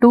2,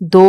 2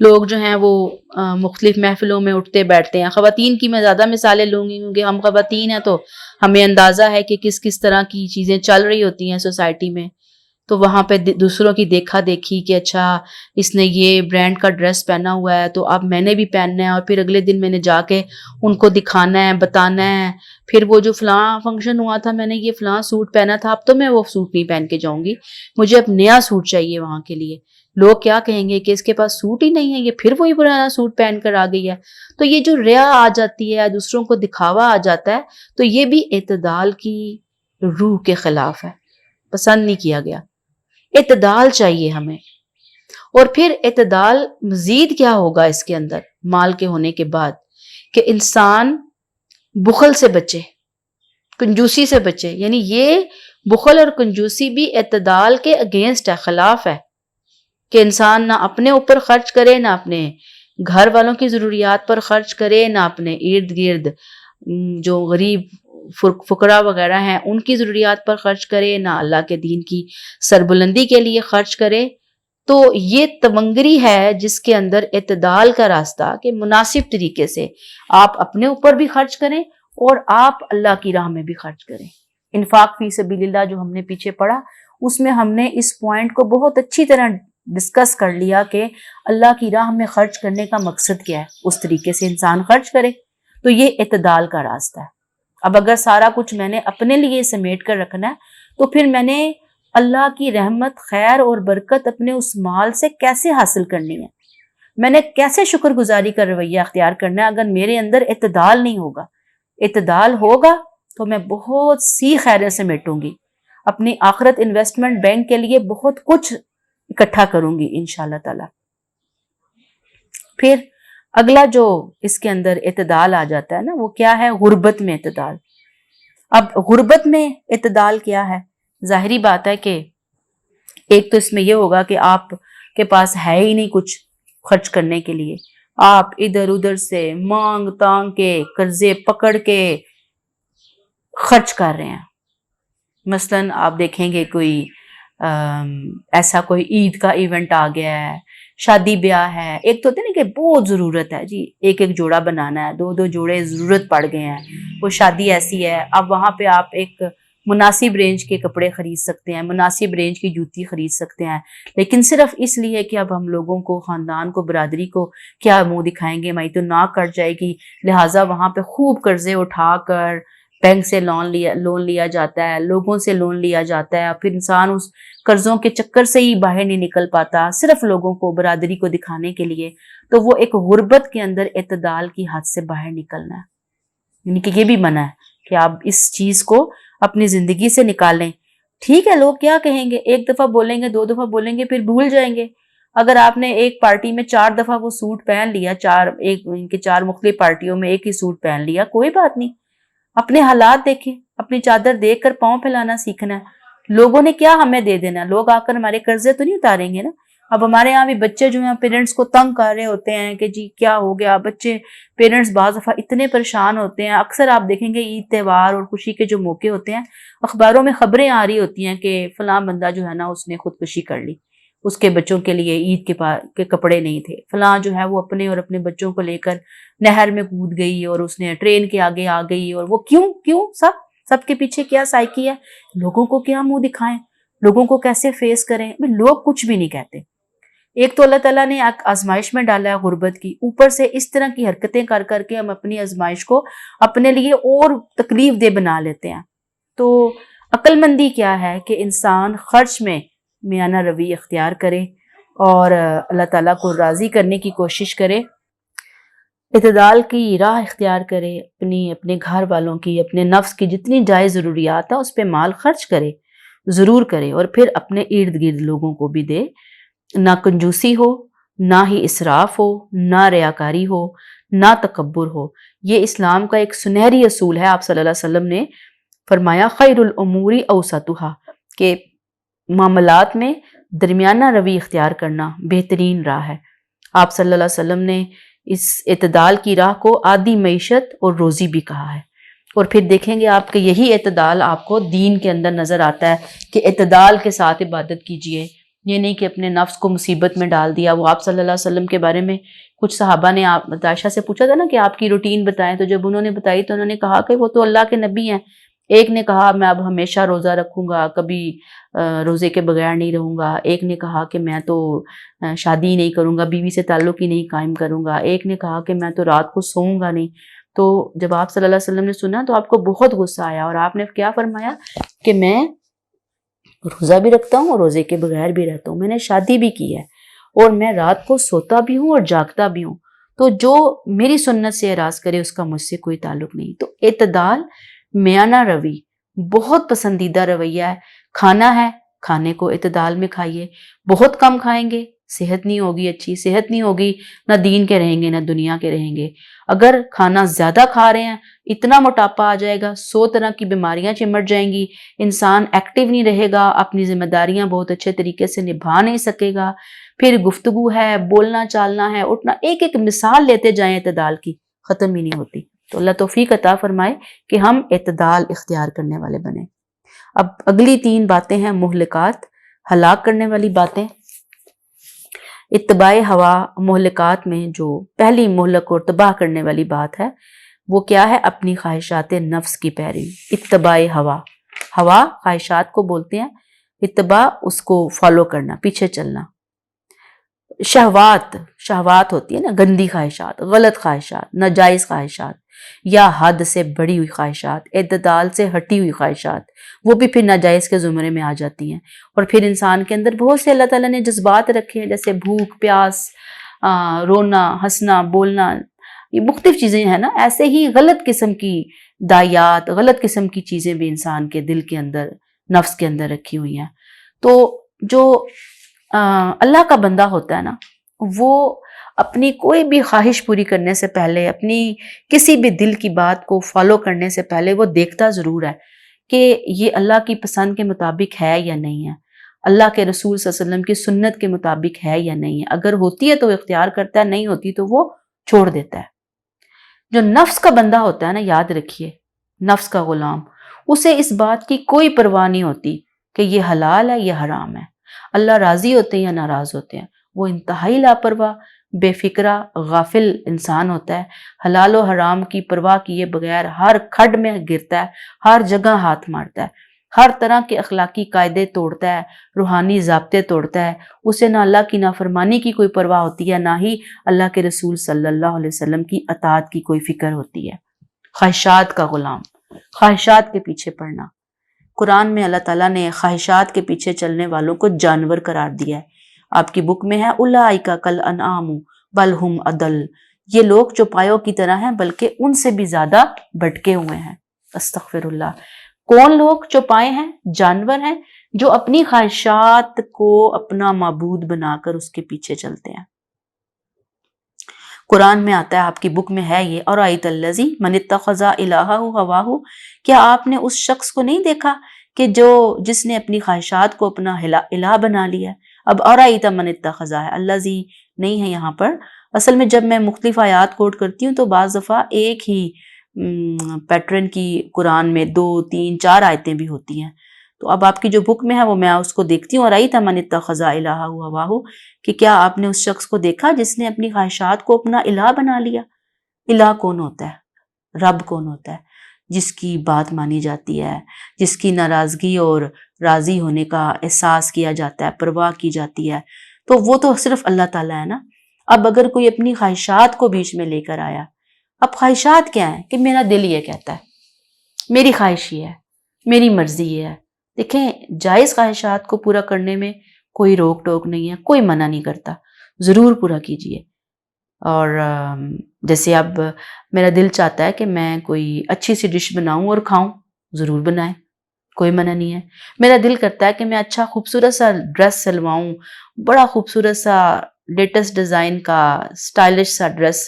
لوگ جو ہیں وہ مختلف محفلوں میں اٹھتے بیٹھتے ہیں. خواتین کی میں زیادہ مثالیں لوں گی کیونکہ ہم خواتین ہیں تو ہمیں اندازہ ہے کہ کس کس طرح کی چیزیں چل رہی ہوتی ہیں سوسائٹی میں. تو وہاں پہ دوسروں کی دیکھا دیکھی کہ اچھا اس نے یہ برانڈ کا ڈریس پہنا ہوا ہے تو اب میں نے بھی پہننا ہے, اور پھر اگلے دن میں نے جا کے ان کو دکھانا ہے, بتانا ہے. پھر وہ جو فلاں فنکشن ہوا تھا میں نے یہ فلاں سوٹ پہنا تھا, اب تو میں وہ سوٹ نہیں پہن کے جاؤں گی, مجھے اب نیا سوٹ چاہیے وہاں کے لیے. لوگ کیا کہیں گے کہ اس کے پاس سوٹ ہی نہیں ہے, یہ پھر وہی پرانا سوٹ پہن کر آ گئی ہے. تو یہ جو ریا آ جاتی ہے, دوسروں کو دکھاوا آ جاتا ہے, تو یہ بھی اعتدال کی روح کے خلاف ہے, پسند نہیں کیا گیا. اعتدال چاہیے ہمیں. اور پھر اعتدال مزید کیا ہوگا اس کے اندر مال کے ہونے کے بعد, کہ انسان بخل سے بچے, کنجوسی سے بچے. یعنی یہ بخل اور کنجوسی بھی اعتدال کے اگینسٹ ہے, خلاف ہے, کہ انسان نہ اپنے اوپر خرچ کرے, نہ اپنے گھر والوں کی ضروریات پر خرچ کرے, نہ اپنے ارد گرد جو غریب فقراء وغیرہ ہیں ان کی ضروریات پر خرچ کرے, نہ اللہ کے دین کی سربلندی کے لیے خرچ کرے. تو یہ تمنگری ہے جس کے اندر اعتدال کا راستہ, کہ مناسب طریقے سے آپ اپنے اوپر بھی خرچ کریں اور آپ اللہ کی راہ میں بھی خرچ کریں. انفاق فی سبیل اللہ جو ہم نے پیچھے پڑھا, اس میں ہم نے اس پوائنٹ کو بہت اچھی طرح ڈسکس کر لیا کہ اللہ کی راہ میں خرچ کرنے کا مقصد کیا ہے, اس طریقے سے انسان خرچ کرے. تو یہ اعتدال کا راستہ ہے. اب اگر سارا کچھ میں نے اپنے لیے سمیٹ کر رکھنا ہے تو پھر میں نے اللہ کی رحمت, خیر اور برکت اپنے اس مال سے کیسے حاصل کرنی ہے, میں نے کیسے شکر گزاری کا رویہ اختیار کرنا ہے اگر میرے اندر اعتدال نہیں ہوگا. اعتدال ہوگا تو میں بہت سی خیریں سمیٹوں گی, اپنی آخرت انویسٹمنٹ بینک کے لیے بہت کچھ اکٹھا کروں گی انشاءاللہ تعالی. پھر اگلا جو اس کے اندر اعتدال آ جاتا ہے نا, وہ کیا ہے, غربت میں اعتدال. اب غربت میں اعتدال کیا ہے؟ ظاہری بات ہے کہ ایک تو اس میں یہ ہوگا کہ آپ کے پاس ہے ہی نہیں کچھ خرچ کرنے کے لیے, آپ ادھر ادھر سے مانگ تانگ کے قرضے پکڑ کے خرچ کر رہے ہیں. مثلاً آپ دیکھیں گے کوئی ایسا کوئی عید کا ایونٹ آ گیا ہے, شادی بیاہ ہے, ایک تو ہوتا ہے نا کہ بہت ضرورت ہے جی, ایک ایک جوڑا بنانا ہے, دو دو جوڑے ضرورت پڑ گئے ہیں, وہ شادی ایسی ہے. اب وہاں پہ آپ ایک مناسب رینج کے کپڑے خرید سکتے ہیں, مناسب رینج کی جوتی خرید سکتے ہیں, لیکن صرف اس لیے کہ اب ہم لوگوں کو, خاندان کو, برادری کو کیا منہ دکھائیں گے, ہماری تو ناک کٹ جائے گی, لہٰذا وہاں پہ خوب قرضے اٹھا کر بینک سے لون لیا جاتا ہے, لوگوں سے لون لیا جاتا ہے. پھر انسان اس قرضوں کے چکر سے ہی باہر نہیں نکل پاتا, صرف لوگوں کو, برادری کو دکھانے کے لیے. تو وہ ایک غربت کے اندر اعتدال کی حد سے باہر نکلنا ہے. یعنی کہ یہ بھی منع ہے کہ آپ اس چیز کو اپنی زندگی سے نکالیں. ٹھیک ہے, لوگ کیا کہیں گے, ایک دفعہ بولیں گے, دو دفعہ بولیں گے, پھر بھول جائیں گے. اگر آپ نے ایک پارٹی میں 4 دفعہ وہ سوٹ پہن لیا, چار مختلف پارٹیوں میں ایک ہی سوٹ پہن لیا, کوئی بات نہیں. اپنے حالات دیکھیں, اپنی چادر دیکھ کر پاؤں پھیلانا سیکھنا ہے. لوگوں نے کیا ہمیں دے دینا, لوگ آ کر ہمارے قرضے تو نہیں اتاریں گے نا. اب ہمارے یہاں بھی بچے جو ہیں پیرنٹس کو تنگ کر رہے ہوتے ہیں کہ جی کیا ہو گیا, بچے پیرنٹس بعض دفعہ اتنے پریشان ہوتے ہیں. اکثر آپ دیکھیں گے عید تہوار اور خوشی کے جو موقع ہوتے ہیں, اخباروں میں خبریں آ رہی ہوتی ہیں کہ فلاں بندہ جو ہے نا اس نے خودکشی کر لی, اس کے بچوں کے لیے عید کے کپڑے نہیں تھے, فلاں جو ہے وہ اپنے اور اپنے بچوں کو لے کر نہر میں کود گئی اور اس نے ٹرین کے آگے آ گئی. اور وہ کیوں سب کے پیچھے کیا سائیکی ہے, لوگوں کو کیا منہ دکھائیں, لوگوں کو کیسے فیس کریں. لوگ کچھ بھی نہیں کہتے. ایک تو اللہ تعالیٰ نے آزمائش میں ڈالا ہے غربت کی, اوپر سے اس طرح کی حرکتیں کر کر کے ہم اپنی آزمائش کو اپنے لیے اور تکلیف دہ بنا لیتے ہیں. تو عقل مندی کیا ہے کہ انسان خرچ میں میانہ روی اختیار کرے اور اللہ تعالیٰ کو راضی کرنے کی کوشش کرے, اعتدال کی راہ اختیار کرے, اپنے گھر والوں کی, اپنے نفس کی جتنی جائز ضروریات ہیں اس پہ مال خرچ کرے, ضرور کرے, اور پھر اپنے ارد گرد لوگوں کو بھی دے. نہ کنجوسی ہو, نہ ہی اسراف ہو, نہ ریاکاری ہو, نہ تکبر ہو. یہ اسلام کا ایک سنہری اصول ہے. آپ صلی اللہ علیہ وسلم نے فرمایا خیر الامور اوسطھا, کہ معاملات میں درمیانہ روی اختیار کرنا بہترین راہ ہے. آپ صلی اللہ علیہ وسلم نے اس اعتدال کی راہ کو عادی معیشت اور روزی بھی کہا ہے. اور پھر دیکھیں گے آپ کہ یہی اعتدال آپ کو دین کے اندر نظر آتا ہے کہ اعتدال کے ساتھ عبادت کیجئے, یہ نہیں کہ اپنے نفس کو مصیبت میں ڈال دیا۔ وہ آپ صلی اللہ علیہ وسلم کے بارے میں کچھ صحابہ نے آپ عائشہ سے پوچھا تھا نا کہ آپ کی روٹین بتائیں، تو جب انہوں نے بتائی تو انہوں نے کہا کہ وہ تو اللہ کے نبی ہیں۔ ایک نے کہا میں اب ہمیشہ روزہ رکھوں گا، کبھی روزے کے بغیر نہیں رہوں گا۔ ایک نے کہا کہ میں تو شادی نہیں کروں گا، بیوی سے تعلق ہی نہیں قائم کروں گا۔ ایک نے کہا کہ میں تو رات کو سوؤں گا نہیں۔ تو جب آپ صلی اللہ علیہ وسلم نے سنا تو آپ کو بہت غصہ آیا، اور آپ نے کیا فرمایا کہ میں روزہ بھی رکھتا ہوں اور روزے کے بغیر بھی رہتا ہوں، میں نے شادی بھی کی ہے، اور میں رات کو سوتا بھی ہوں اور جاگتا بھی ہوں، تو جو میری سنت سے اعراض کرے اس کا مجھ سے کوئی تعلق نہیں۔ تو اعتدال، میانہ روی بہت پسندیدہ رویہ ہے۔ کھانا ہے، کھانے کو اعتدال میں کھائیے، بہت کم کھائیں گے صحت نہیں ہوگی اچھی، صحت نہیں ہوگی، نہ دین کے رہیں گے نہ دنیا کے رہیں گے۔ اگر کھانا زیادہ کھا رہے ہیں اتنا موٹاپا آ جائے گا، 100 طرح کی بیماریاں چمٹ جائیں گی، انسان ایکٹیو نہیں رہے گا، اپنی ذمہ داریاں بہت اچھے طریقے سے نبھا نہیں سکے گا۔ پھر گفتگو ہے، بولنا چالنا ہے، اٹھنا، ایک ایک مثال لیتے جائیں اعتدال کی، ختم ہی نہیں ہوتی۔ تو اللہ توفیق عطا فرمائے کہ ہم اعتدال اختیار کرنے والے بنیں۔ اب اگلی 3 باتیں ہیں مہلکات، ہلاک کرنے والی باتیں۔ اتباع ہوا مہلکات میں جو پہلی مہلک اور تباہ کرنے والی بات ہے وہ کیا ہے؟ اپنی خواہشات نفس کی پیروی۔ اتباع ہوا، ہوا خواہشات کو بولتے ہیں، اتباع اس کو فالو کرنا، پیچھے چلنا۔ شہوات، شہوات ہوتی ہے نا گندی خواہشات، غلط خواہشات، ناجائز خواہشات، یا حد سے بڑی ہوئی خواہشات، اعتدال سے ہٹی ہوئی خواہشات، وہ بھی پھر ناجائز کے زمرے میں آ جاتی ہیں۔ اور پھر انسان کے اندر بہت سے اللہ تعالیٰ نے جذبات رکھے ہیں، جیسے بھوک، پیاس، رونا، ہنسنا، بولنا، یہ مختلف چیزیں ہیں نا۔ ایسے ہی غلط قسم کی دایات، غلط قسم کی چیزیں بھی انسان کے دل کے اندر، نفس کے اندر رکھی ہوئی ہیں۔ تو جو اللہ کا بندہ ہوتا ہے نا، وہ اپنی کوئی بھی خواہش پوری کرنے سے پہلے، اپنی کسی بھی دل کی بات کو فالو کرنے سے پہلے وہ دیکھتا ضرور ہے کہ یہ اللہ کی پسند کے مطابق ہے یا نہیں ہے، اللہ کے رسول صلی اللہ علیہ وسلم کی سنت کے مطابق ہے یا نہیں ہے۔ اگر ہوتی ہے تو اختیار کرتا ہے، نہیں ہوتی تو وہ چھوڑ دیتا ہے۔ جو نفس کا بندہ ہوتا ہے نا، یاد رکھیے، نفس کا غلام، اسے اس بات کی کوئی پرواہ نہیں ہوتی کہ یہ حلال ہے یا حرام ہے، اللہ راضی ہوتے ہیں یا ناراض ہوتے ہیں۔ وہ انتہائی لاپرواہ، بے فکرہ، غافل انسان ہوتا ہے، حلال و حرام کی پرواہ کیے بغیر ہر کھڈ میں گرتا ہے، ہر جگہ ہاتھ مارتا ہے، ہر طرح کے اخلاقی قاعدے توڑتا ہے، روحانی ضابطے توڑتا ہے۔ اسے نہ اللہ کی نافرمانی کی کوئی پرواہ ہوتی ہے، نہ ہی اللہ کے رسول صلی اللہ علیہ وسلم کی اطاعت کی کوئی فکر ہوتی ہے۔ خواہشات کا غلام، خواہشات کے پیچھے پڑنا۔ قرآن میں اللہ تعالیٰ نے خواہشات کے پیچھے چلنے والوں کو جانور قرار دیا ہے۔ آپ کی بک میں ہے اولئک کالانعام بل ہم اضل، یہ لوگ چوپایوں کی طرح ہیں بلکہ ان سے بھی زیادہ بھٹکے ہوئے ہیں۔ استغفر اللہ۔ کون لوگ چوپائے ہیں؟ جانور ہیں جو اپنی خواہشات کو اپنا معبود بنا کر اس کے پیچھے چلتے ہیں۔ قرآن میں آتا ہے، آپ کی بک میں ہے یہ، اَرَأَیْتَ الَّذِی مَنِ اتَّخَذَ إِلَٰهَهُ هَوَاهُ، کیا آپ نے اس شخص کو نہیں دیکھا کہ جس نے اپنی خواہشات کو اپنا الہ بنا لیا؟ اب اَرَأَیْتَ مَنِ اتَّخَذَ ہے، الَّذِی نہیں ہے یہاں پر۔ اصل میں جب میں مختلف آیات کوٹ کرتی ہوں تو بعض دفعہ ایک ہی پیٹرن کی قرآن میں 2، 3، 4 آیتیں بھی ہوتی ہیں۔ تو اب آپ کی جو بک میں ہے وہ میں اس کو دیکھتی ہوں، اَرَأَیْتَ مَنِ اتَّخَذَ إِلَٰهَهُ هَوَاهُ، کہ کیا آپ نے اس شخص کو دیکھا جس نے اپنی خواہشات کو اپنا الہ بنا لیا؟ الہ کون ہوتا ہے؟ رب کون ہوتا ہے؟ جس کی بات مانی جاتی ہے، جس کی ناراضگی اور راضی ہونے کا احساس کیا جاتا ہے، پرواہ کی جاتی ہے، تو وہ تو صرف اللہ تعالیٰ ہے نا۔ اب اگر کوئی اپنی خواہشات کو بیچ میں لے کر آیا، اب خواہشات کیا ہیں؟ کہ میرا دل یہ کہتا ہے، میری خواہش یہ ہے، میری مرضی یہ ہے۔ دیکھیں، جائز خواہشات کو پورا کرنے میں کوئی روک ٹوک نہیں ہے، کوئی منع نہیں کرتا، ضرور پورا کیجئے۔ اور جیسے اب میرا دل چاہتا ہے کہ میں کوئی اچھی سی ڈش بناؤں اور کھاؤں، ضرور بنائیں، کوئی منع نہیں ہے۔ میرا دل کرتا ہے کہ میں اچھا خوبصورت سا ڈریس سلواؤں، بڑا خوبصورت سا لیٹسٹ ڈیزائن کا سٹائلش سا ڈریس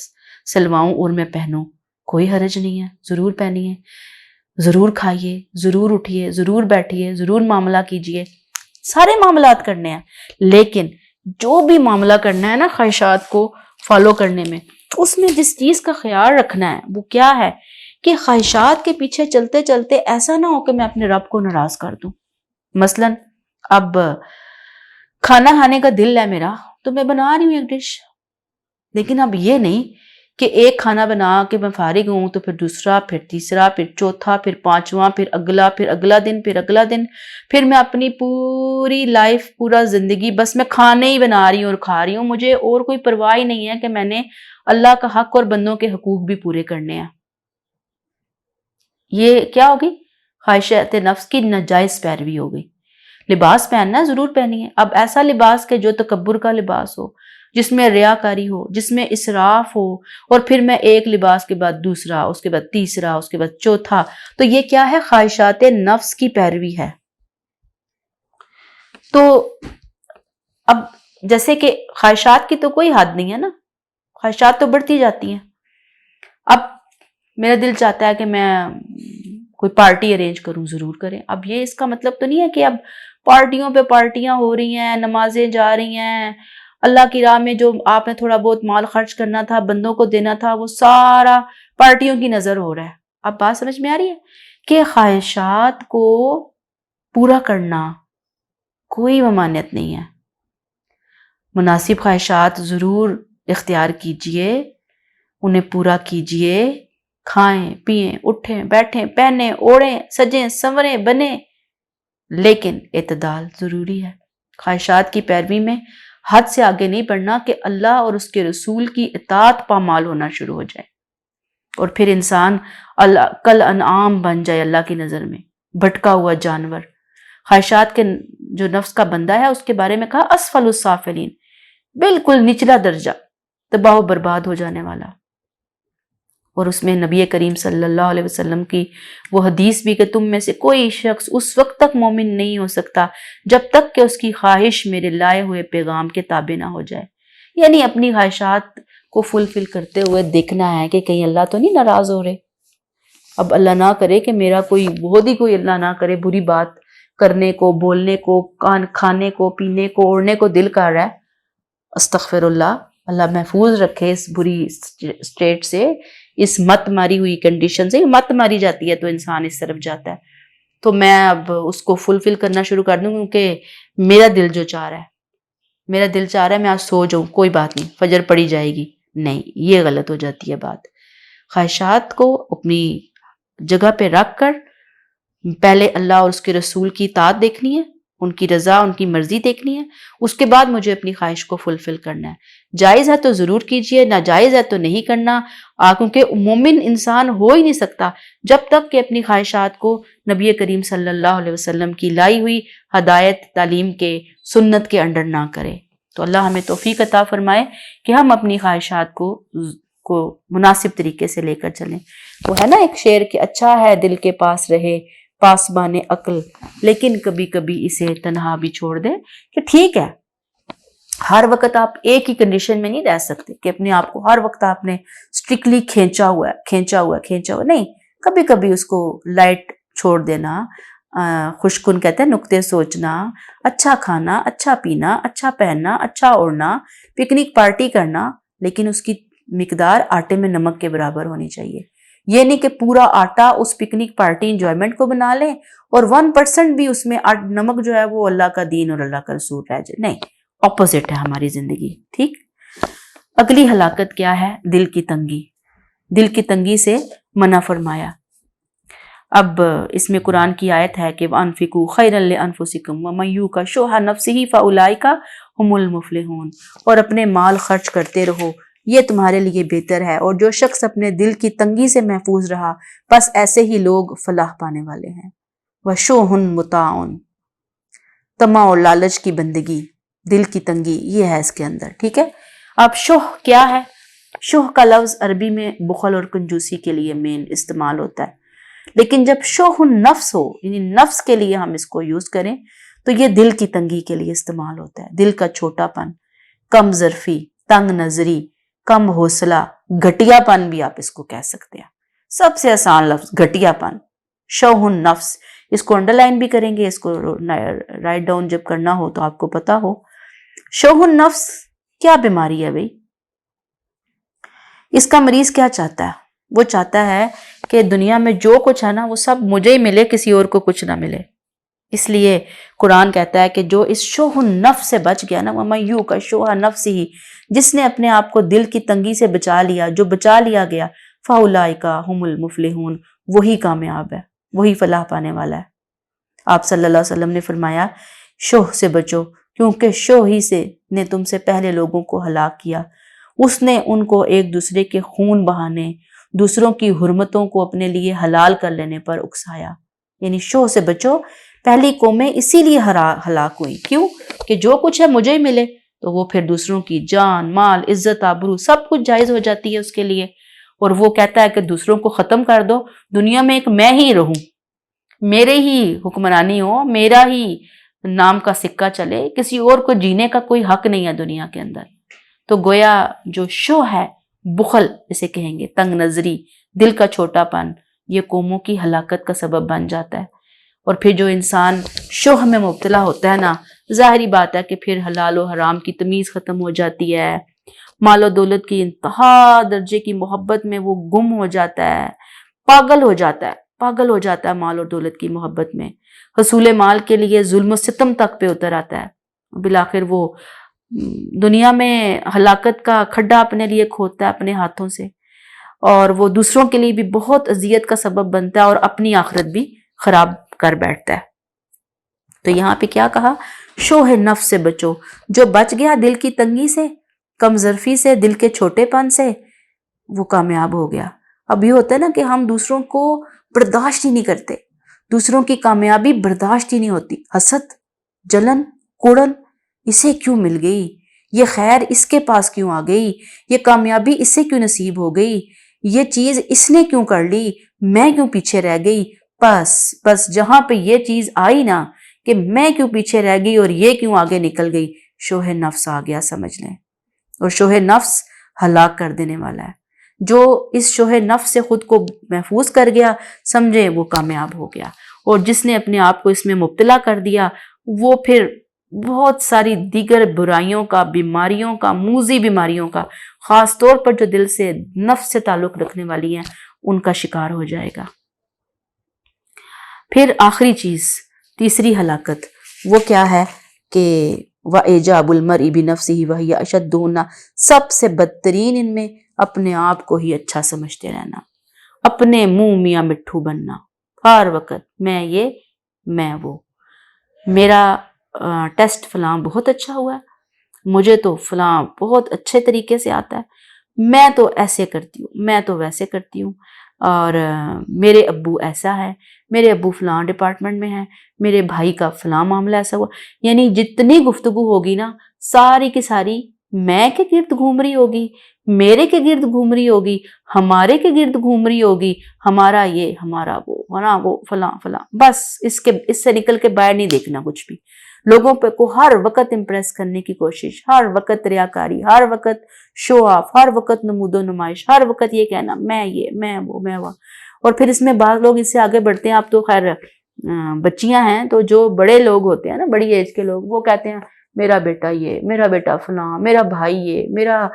سلواؤں اور میں پہنوں، کوئی حرج نہیں ہے، ضرور پہنیے، ضرور کھائیے، ضرور اٹھیے، ضرور بیٹھیے، ضرور معاملہ کیجئے، سارے معاملات کرنے ہیں۔ لیکن جو بھی معاملہ کرنا ہے نا خواہشات کو فالو کرنے میں، اس میں جس چیز کا خیال رکھنا ہے وہ کیا ہے کہ خواہشات کے پیچھے چلتے چلتے ایسا نہ ہو کہ میں اپنے رب کو ناراض کر دوں۔ مثلا اب کھانا کھانے کا دل ہے میرا تو میں بنا رہی ہوں ایک ڈش، لیکن اب یہ نہیں کہ ایک کھانا بنا کے میں فارغ ہوں تو پھر دوسرا، پھر تیسرا، پھر چوتھا، پھر پانچواں، پھر اگلا دن، پھر اگلا دن، پھر میں اپنی پوری لائف، پورا زندگی بس میں کھانے ہی بنا رہی ہوں اور کھا رہی ہوں، مجھے اور کوئی پرواہ ہی نہیں ہے کہ میں نے اللہ کا حق اور بندوں کے حقوق بھی پورے کرنے ہیں۔ یہ کیا ہوگی؟ خواہشات نفس کی ناجائز پیروی ہو گئی۔ لباس پہننا ضرور پہنیے، اب ایسا لباس کہ جو تکبر کا لباس ہو، جس میں ریاکاری ہو، جس میں اسراف ہو، اور پھر میں ایک لباس کے بعد دوسرا، اس کے بعد تیسرا، اس کے بعد چوتھا، تو یہ کیا ہے؟ خواہشات نفس کی پیروی ہے۔ تو اب جیسے کہ خواہشات کی تو کوئی حد نہیں ہے نا، خواہشات تو بڑھتی جاتی ہیں۔ اب میرا دل چاہتا ہے کہ میں کوئی پارٹی ارینج کروں، ضرور کریں۔ اب یہ اس کا مطلب تو نہیں ہے کہ اب پارٹیوں پہ پارٹیاں ہو رہی ہیں، نمازیں جا رہی ہیں، اللہ کی راہ میں جو آپ نے تھوڑا بہت مال خرچ کرنا تھا، بندوں کو دینا تھا، وہ سارا پارٹیوں کی نظر ہو رہا ہے۔ اب بات سمجھ میں آ رہی ہے کہ خواہشات کو پورا کرنا کوئی ممانعت نہیں ہے۔ مناسب خواہشات ضرور اختیار کیجئے، انہیں پورا کیجئے، کھائیں، پئیں، اٹھیں، بیٹھیں، پہنیں، اوڑھیں، سجیں، سنوریں، بنیں، لیکن اعتدال ضروری ہے۔ خواہشات کی پیروی میں حد سے آگے نہیں بڑھنا کہ اللہ اور اس کے رسول کی اطاعت پامال ہونا شروع ہو جائے، اور پھر انسان کل انعام بن جائے اللہ کی نظر میں، بھٹکا ہوا جانور۔ خواہشات کے جو نفس کا بندہ ہے اس کے بارے میں کہا اسفل السافلین، بالکل نچلا درجہ، تباہ و برباد ہو جانے والا۔ اور اس میں نبی کریم صلی اللہ علیہ وسلم کی وہ حدیث بھی کہ تم میں سے کوئی شخص اس وقت تک مومن نہیں ہو سکتا جب تک کہ اس کی خواہش میرے لائے ہوئے پیغام کے تابع نہ ہو جائے، یعنی اپنی خواہشات کو فلفل کرتے ہوئے دیکھنا ہے کہ کہیں اللہ تو نہیں ناراض ہو رہے۔ اب اللہ نہ کرے کہ میرا کوئی بہت ہی کوئی اللہ نہ کرے بری بات کرنے کو، بولنے کو، کھانے کو، پینے کو، اوڑھنے کو دل کر رہا ہے، استغفر اللہ، اللہ محفوظ رکھے اس بری اسٹیٹ سے، اس مت ماری ہوئی کنڈیشن سے۔ مت ماری جاتی ہے تو انسان اس طرف جاتا ہے، تو میں اب اس کو فلفل کرنا شروع کر دوں کیونکہ میرا دل جو چاہ رہا ہے، میرا دل چاہ رہا ہے میں آج سو جاؤں، کوئی بات نہیں، فجر پڑی جائے گی، نہیں، یہ غلط ہو جاتی ہے بات۔ خواہشات کو اپنی جگہ پہ رکھ کر پہلے اللہ اور اس کے رسول کی اطاعت دیکھنی ہے، ان کی رضا، ان کی مرضی دیکھنی ہے، اس کے بعد مجھے اپنی خواہش کو فلفل کرنا ہے۔ جائز ہے تو ضرور کیجئے، ناجائز ہے تو نہیں کرنا، کیونکہ مومن انسان ہو ہی نہیں سکتا جب تک کہ اپنی خواہشات کو نبی کریم صلی اللہ علیہ وسلم کی لائی ہوئی ہدایت، تعلیم کے، سنت کے انڈر نہ کرے۔ تو اللہ ہمیں توفیق عطا فرمائے کہ ہم اپنی خواہشات کو مناسب طریقے سے لے کر چلیں۔ وہ ہے نا ایک شعر کہ اچھا ہے دل کے پاس رہے پاسبان عقل، لیکن کبھی کبھی اسے تنہا بھی چھوڑ دے، کہ ٹھیک ہے ہر وقت آپ ایک ہی کنڈیشن میں نہیں رہ سکتے کہ اپنے آپ کو ہر وقت آپ نے اسٹرکٹلی کھینچا ہوا نہیں، کبھی کبھی اس کو لائٹ چھوڑ دینا، خوشکن کہتے ہیں نقطے سوچنا، اچھا کھانا، اچھا پینا، اچھا پہننا، اچھا اوڑھنا، پکنک پارٹی کرنا، لیکن اس کی مقدار آٹے میں نمک کے برابر ہونی چاہیے۔ یہ نہیں کہ پورا آٹا اس پکنک پارٹی انجوائمنٹ کو بنا لیں اور 1% بھی اس میں نمک جو ہے وہ اللہ کا دین اور اللہ کا رسول رہ جائے، نہیں، اپوزٹ ہے ہماری زندگی، ٹھیک۔ اگلی ہلاکت کیا ہے؟ دل کی تنگی، دل کی تنگی سے منع فرمایا۔ اب اس میں قرآن کی آیت ہے کہ وَأَنفِقُوا خَيْرًا لِأَنفُسِكُمْ وَمَن يُوقَ شُحَّ نَفْسِهِ فَأُولَٰئِكَ هُمُ الْمُفْلِحُونَ، اور اپنے مال خرچ کرتے رہو، یہ تمہارے لیے بہتر ہے، اور جو شخص اپنے دل کی تنگی سے محفوظ رہا بس ایسے ہی لوگ فلاح پانے والے ہیں۔ وَشُحٌّ مُطَاعٌ، طمع اور لالچ کی بندگی، دل کی تنگی یہ ہے اس کے اندر، ٹھیک ہے۔ اب شح کیا ہے؟ شح کا لفظ عربی میں بخل اور کنجوسی کے لیے مین استعمال ہوتا ہے، لیکن جب شح النفس ہو، یعنی نفس کے لیے ہم اس کو یوز کریں تو یہ دل کی تنگی کے لیے استعمال ہوتا ہے۔ دل کا چھوٹا پن، کم ظرفی، تنگ نظری، کم حوصلہ، گھٹیا پن بھی آپ اس کو کہہ سکتے ہیں، سب سے آسان لفظ گھٹیا پن، شح النفس۔ اس کو انڈر لائن بھی کریں گے، اس کو رائٹ ڈاؤن جب کرنا ہو تو آپ کو پتا ہو۔ شح النفس کیا بیماری ہے بھئی؟ اس کا مریض کیا چاہتا ہے؟ وہ چاہتا ہے کہ دنیا میں جو کچھ ہے نا وہ سب مجھے ہی ملے، کسی اور کو کچھ نہ ملے، اس لیے قرآن کہتا ہے کہ جو اس شوہ النفس سے بچ گیا نا، وَمَن یُوقَ شُحَّ نَفْسِهِ، جس نے اپنے آپ کو دل کی تنگی سے بچا لیا، جو بچا لیا گیا، فَأُولَٰئِکَ هُمُ الْمُفْلِحُونَ، وہی کامیاب ہے، وہی فلاح پانے والا ہے۔ آپ صلی اللہ علیہ وسلم نے فرمایا شوہ سے بچو، کیونکہ شوہ ہی سے نے تم سے پہلے لوگوں کو ہلاک کیا، اس نے ان کو ایک دوسرے کے خون بہانے، دوسروں کی حرمتوں کو اپنے لیے حلال کر لینے پر اکسایا۔ یعنی شوہ سے بچو، پہلی قومیں اسی لیے ہلاک ہوئی، کیوں کہ جو کچھ ہے مجھے ہی ملے، تو وہ پھر دوسروں کی جان، مال، عزت، آبرو سب کچھ جائز ہو جاتی ہے اس کے لیے، اور وہ کہتا ہے کہ دوسروں کو ختم کر دو، دنیا میں ایک میں ہی رہوں، میرے ہی حکمرانی ہو، میرا ہی نام کا سکہ چلے، کسی اور کو جینے کا کوئی حق نہیں ہے دنیا کے اندر۔ تو گویا جو شوہ ہے، بخل اسے کہیں گے، تنگ نظری، دل کا چھوٹا پن، یہ قوموں کی ہلاکت کا سبب بن جاتا ہے۔ اور پھر جو انسان شوہ میں مبتلا ہوتا ہے نا، ظاہری بات ہے کہ پھر حلال و حرام کی تمیز ختم ہو جاتی ہے، مال و دولت کی انتہا درجے کی محبت میں وہ گم ہو جاتا ہے، پاگل ہو جاتا ہے، پاگل ہو جاتا ہے مال اور دولت کی محبت میں، حصول مال کے لیے ظلم و ستم تک پہ اتر آتا ہے، بالآخر وہ دنیا میں ہلاکت کا کھڈا اپنے لیے کھودتا ہے اپنے ہاتھوں سے، اور وہ دوسروں کے لیے بھی بہت اذیت کا سبب بنتا ہے اور اپنی آخرت بھی خراب کر بیٹھتا ہے۔ تو یہاں پہ کیا کہا؟ شوہ نفس سے بچو، جو بچ گیا دل کی تنگی سے، کم ظرفی سے، دل کے چھوٹے پن سے، وہ کامیاب ہو گیا۔ اب یہ ہوتا ہے نا کہ ہم دوسروں کو برداشت ہی نہیں کرتے، دوسروں کی کامیابی برداشت ہی نہیں ہوتی، حسد، جلن، کوڑن، اسے کیوں مل گئی، یہ خیر اس کے پاس کیوں آ گئی، یہ کامیابی اس سے کیوں نصیب ہو گئی، یہ چیز اس نے کیوں کر لی، میں کیوں پیچھے رہ گئی۔ بس جہاں پہ یہ چیز آئی نا کہ میں کیوں پیچھے رہ گئی اور یہ کیوں آگے نکل گئی، شوہ نفس آ گیا سمجھ لیں، اور شوہ نفس ہلاک کر دینے والا ہے۔ جو اس شوہ نفس سے خود کو محفوظ کر گیا سمجھے وہ کامیاب ہو گیا، اور جس نے اپنے آپ کو اس میں مبتلا کر دیا وہ پھر بہت ساری دیگر برائیوں کا، بیماریوں کا، موذی بیماریوں کا، خاص طور پر جو دل سے، نفس سے تعلق رکھنے والی ہیں، ان کا شکار ہو جائے گا۔ پھر آخری چیز، تیسری ہلاکت، وہ کیا ہے کہ وَإِعْجَابُ الْمَرْءِ بِنَفْسِهِ وَهِيَ أَشَدُّهُنَّ، سب سے بدترین ان میں اپنے آپ کو ہی اچھا سمجھتے رہنا، اپنے منہ میاں مٹھو بننا، ہر وقت میں یہ، میں وہ، میرا ٹیسٹ فلاں بہت اچھا ہوا ہے، مجھے تو فلاں بہت اچھے طریقے سے آتا ہے، میں تو ایسے کرتی ہوں، میں تو ویسے کرتی ہوں، اور میرے ابو ایسا ہے، میرے ابو فلاں ڈپارٹمنٹ میں ہیں، میرے بھائی کا فلاں معاملہ ایسا ہوا، یعنی جتنی گفتگو ہوگی نا ساری کی ساری میں کے گرد گھوم رہی ہوگی، میرے کے گرد گھوم رہی ہوگی، ہمارے کے گرد گھوم رہی ہوگی، ہمارا یہ، ہمارا وہ فلاں فلاں، بس اس سے نکل کے باہر نہیں دیکھنا کچھ بھی، لوگوں پہ کو ہر وقت امپریس کرنے کی کوشش، ہر وقت ریاکاری، ہر وقت شو آف، ہر وقت نمود و نمائش، ہر وقت یہ کہنا میں یہ، میں وہ، میں وہ، اور پھر اس میں بعض لوگ اس سے آگے بڑھتے ہیں، آپ تو خیر بچیاں ہیں، تو جو بڑے لوگ ہوتے ہیں نا، بڑی ایج کے لوگ، وہ کہتے ہیں میرا بیٹا یہ، میرا بیٹا فلاں، میرا بھائی یہ، میرا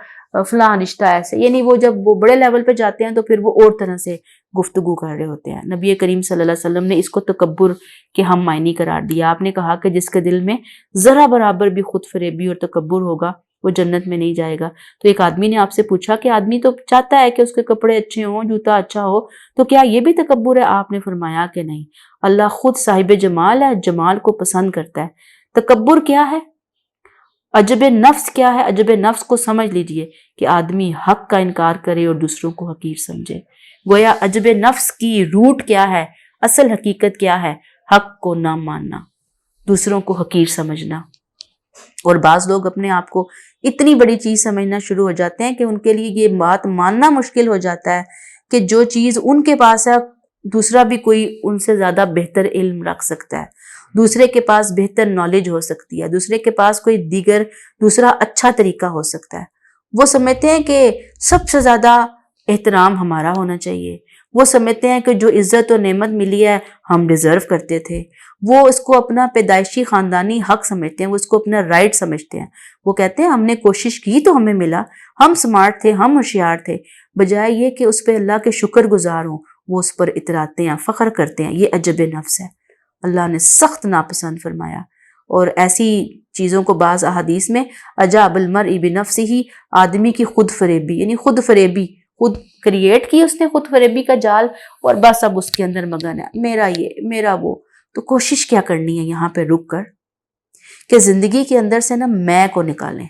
فلاں رشتہ ایسے، یعنی وہ جب وہ بڑے لیول پہ جاتے ہیں تو پھر وہ اور طرح سے گفتگو کر رہے ہوتے ہیں۔ نبی کریم صلی اللہ علیہ وسلم نے اس کو تکبر کے ہم معنی قرار دیا۔ آپ نے کہا کہ جس کے دل میں ذرا برابر بھی خود فریبی اور تکبر ہوگا وہ جنت میں نہیں جائے گا۔ تو ایک آدمی نے آپ سے پوچھا کہ آدمی تو چاہتا ہے کہ اس کے کپڑے اچھے ہوں، جوتا اچھا ہو، تو کیا یہ بھی تکبر ہے؟ آپ نے فرمایا کہ نہیں، اللہ خود صاحب جمال ہے، جمال کو پسند کرتا ہے۔ تکبر کیا ہے؟ عجب نفس کیا ہے؟ عجب نفس کو سمجھ لیجئے کہ آدمی حق کا انکار کرے اور دوسروں کو حقیر سمجھے۔ گویا عجب نفس کی روٹ کیا ہے، اصل حقیقت کیا ہے؟ حق کو نہ ماننا، دوسروں کو حقیر سمجھنا۔ اور بعض لوگ اپنے آپ کو اتنی بڑی چیز سمجھنا شروع ہو جاتے ہیں کہ ان کے لیے یہ بات ماننا مشکل ہو جاتا ہے کہ جو چیز ان کے پاس ہے دوسرا بھی کوئی ان سے زیادہ بہتر علم رکھ سکتا ہے، دوسرے کے پاس بہتر نالج ہو سکتی ہے، دوسرے کے پاس کوئی دوسرا اچھا طریقہ ہو سکتا ہے۔ وہ سمجھتے ہیں کہ سب سے زیادہ احترام ہمارا ہونا چاہیے، وہ سمجھتے ہیں کہ جو عزت و نعمت ملی ہے ہم ڈیزرو کرتے تھے، وہ اس کو اپنا پیدائشی خاندانی حق سمجھتے ہیں، وہ اس کو اپنا رائٹ سمجھتے ہیں۔ وہ کہتے ہیں ہم نے کوشش کی تو ہمیں ملا، ہم سمارٹ تھے، ہم ہوشیار تھے، بجائے یہ کہ اس پہ اللہ کے شکر گزار ہوں وہ اس پر اتراتے ہیں، فخر کرتے ہیں۔ یہ عجب نفس ہے۔ اللہ نے سخت ناپسند فرمایا۔ اور ایسی چیزوں کو بعض احادیث میں عجاب المرء بنفسہ، آدمی کی خود فریبی، یعنی خود فریبی، خود کریٹ کی اس نے خود فریبی کا جال، اور بس اب اس کے اندر مگن ہے، میرا یہ میرا وہ۔ تو کوشش کیا کرنی ہے یہاں پہ رک کر کہ زندگی کے اندر سے نا میں کو نکالیں۔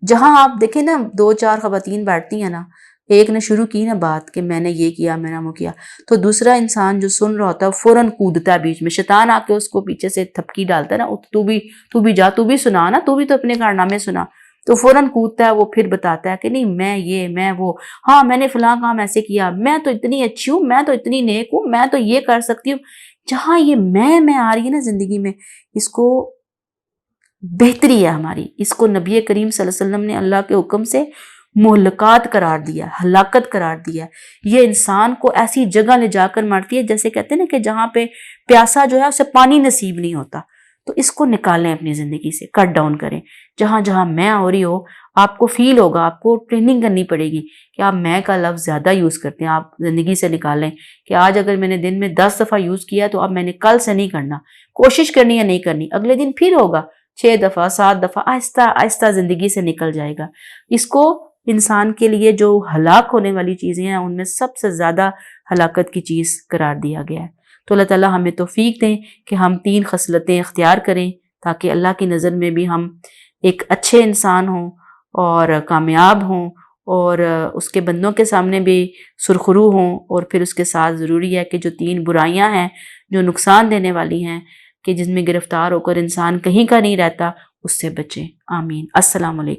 جہاں آپ دیکھیں نا 2-4 خواتین بیٹھتی ہیں نا، ایک نے شروع کی نا بات کہ میں نے یہ کیا، میں نے وہ کیا، تو دوسرا انسان جو سن رہا ہوتا ہے فوراً کودتا ہے بیچ میں، شیطان آ کے اس کو پیچھے سے تھپکی ڈالتا ہے نا، تو بھی جا، تو بھی سنا نا، تو بھی تو اپنے کارنامے سنا، تو فوراً کودتا ہے وہ، پھر بتاتا ہے کہ نہیں میں یہ میں وہ، ہاں میں نے فلاں کام ایسے کیا، میں تو اتنی اچھی ہوں، میں تو اتنی نیک ہوں، میں تو یہ کر سکتی ہوں۔ جہاں یہ میں آ رہی ہے نا زندگی میں، اس کو بہتری ہے ہماری، اس کو نبی کریم صلی اللہ علیہ وسلم نے اللہ کے حکم سے مہلکات قرار دیا، ہلاکت قرار دیا۔ یہ انسان کو ایسی جگہ لے جا کر مارتی ہے جیسے کہتے ہیں نا کہ جہاں پہ پیاسا جو ہے اسے پانی نصیب نہیں ہوتا۔ تو اس کو نکالیں اپنی زندگی سے، کٹ ڈاؤن کریں۔ جہاں جہاں میں ہو رہی ہو، آپ کو فیل ہوگا، آپ کو ٹریننگ کرنی پڑے گی کہ آپ میں کا لفظ زیادہ یوز کرتے ہیں، آپ زندگی سے نکالیں کہ آج اگر میں نے دن میں 10 دفعہ یوز کیا تو اب میں نے کل سے نہیں کرنا، کوشش کرنی ہے نہیں کرنی، اگلے دن پھر ہوگا 6 دفعہ 7 دفعہ، آہستہ آہستہ زندگی سے نکل جائے گا۔ اس کو انسان کے لیے جو ہلاک ہونے والی چیزیں ہیں ان میں سب سے زیادہ ہلاکت کی چیز قرار دیا گیا ہے۔ تو اللہ تعالیٰ ہمیں توفیق دیں کہ ہم 3 خصلتیں اختیار کریں تاکہ اللہ کی نظر میں بھی ہم ایک اچھے انسان ہوں اور کامیاب ہوں، اور اس کے بندوں کے سامنے بھی سرخرو ہوں۔ اور پھر اس کے ساتھ ضروری ہے کہ جو 3 برائیاں ہیں جو نقصان دینے والی ہیں، کہ جن میں گرفتار ہو کر انسان کہیں کا نہیں رہتا، اس سے بچیں۔ آمین۔ السلام علیکم۔